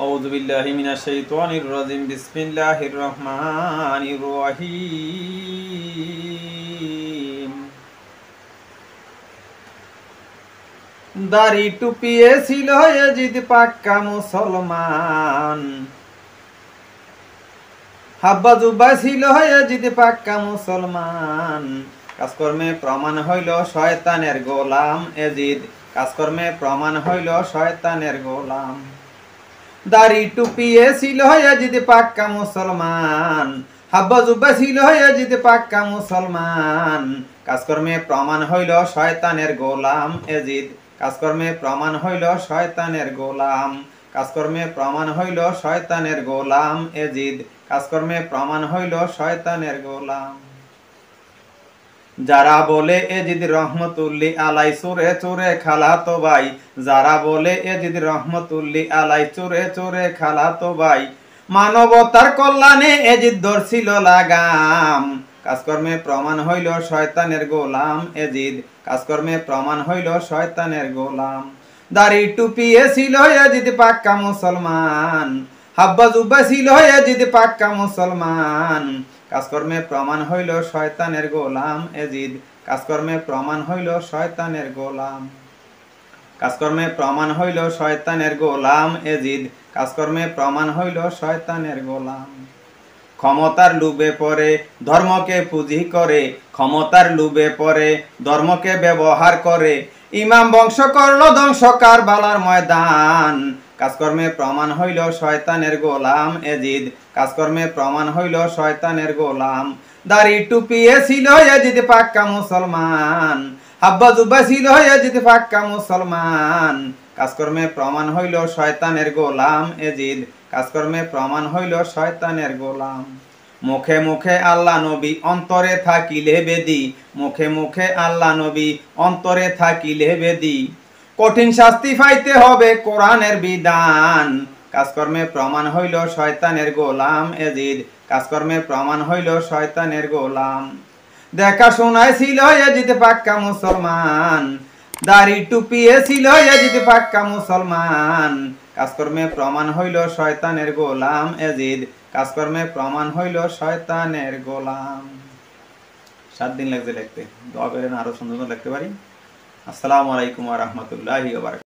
আউযু বিল্লাহি মিনাশ শাইতানির রাজিম। বিসমিল্লাহির রহমানির রহিম। দাড়ি টুপিয়ে ছিল ইয়াজিদ পাক্কা মুসলমান, হাব্বা জুব্বা ছিল ইয়াজিদ পাক্কা মুসলমান। কাজকর্মে প্রমাণ হইল শয়তানের গোলাম ইয়াজিদ, কাজকর্মে প্রমাণ হইল শয়তানের গোলাম। দাড়ি টুপিয়ে ছিল ইয়াজিদ পাক্কা মুসলমান, হাব্বা জুব্বা ছিল ইয়াজিদ পাক্কা মুসলমান। কাজকর্মে প্রমাণ হইল শয়তানের গোলাম ইয়াজিদ, কাজকর্মে প্রমাণ হইল শয়তানের গোলাম। কাজকর্মে প্রমাণ হইল শয়তানের গোলাম ইয়াজিদ, কাজকর্মে প্রমাণ হইল শয়তানের গোলাম। যারা বলে ইয়াজিদ রহমতুল্লাহ আলাই চোরে চোরে খালাতো ভাই, যারা বলে ইয়াজিদ রহমতুল্লাহ আলাই চোরে চোরে খালাতো ভাই, মানবতার কল্যাণে ইয়াজিদ ধরছিল লাগাম। কাজকর্মে প্রমাণ হইল শয়তানের গোলাম ইয়াজিদ, কাজকর্মে প্রমাণ হইল শয়তানের গোলাম। দাড়ি টুপিয়ে ছিল ইয়াজিদ পাক্কা মুসলমান, হাব্বা জুব্বা ছিল ইয়াজিদ পাক্কা মুসলমান। কাজকর্মে প্রমাণ হইল শয়তানের গোলাম ইয়াজিদ, কাজকর্মে প্রমাণ হইল শয়তানের গোলাম। কাজকর্মে প্রমাণ হইল শয়তানের গোলাম ইয়াজিদ, কাজকর্মে প্রমাণ হইল শয়তানের গোলাম। ক্ষমতার লোভে পড়ে ধর্মকে পুঁজি করে, ক্ষমতার লোভে পড়ে ধর্মকে ব্যবহার করে, ইমাম বংশ করল ধ্বংস কারবালার ময়দান। কাজকর্মে প্রমাণ হইল শয়তানের গোলাম ইয়াজিদ, কাজকর্মে প্রমাণ হইল শয়তানের গোলাম। দাড়ি টুপিয়ে ছিল ইয়াজিদ পাক্কা মুসলমান, হাব্বা জুব্বা ছিল ইয়াজিদ পাক্কা মুসলমান। কাজকর্মে প্রমাণ হইল শয়তানের গোলাম ইয়াজিদ, কাজকর্মে প্রমাণ হইল শয়তানের গোলাম। মুখে মুখে আল্লাহ নবী অন্তরে থাকিলে বেদি, মুখে মুখে আল্লাহ নবী অন্তরে থাকিলে বেদি, কঠিন শাস্তি পাইতে হবে কোরআনের বিধান। কাজকর্মে প্রমাণ হইল শয়তানের গোলাম ইয়াজিদ, কাজকর্মে প্রমাণ হইল শয়তানের গোলাম। দেখা শোনায় ছিল ইয়াজিদ পাক্কা মুসলমান, দাড়ি টুপিয়ে ছিল ইয়াজিদ পাক্কা মুসলমান। কাজকর্মে প্রমাণ হইল শয়তানের গোলাম ইয়াজিদ, কাজকর্মে প্রমাণ হইল শয়তানের গোলাম। 7 দিন লাগছে লিখতে, দোয়া করেন আরো সুন্দর লিখতে পারি। আসসালামু আলাইকুম ওয়া রাহমাতুল্লাহি ওয়া বারাকাতুহু।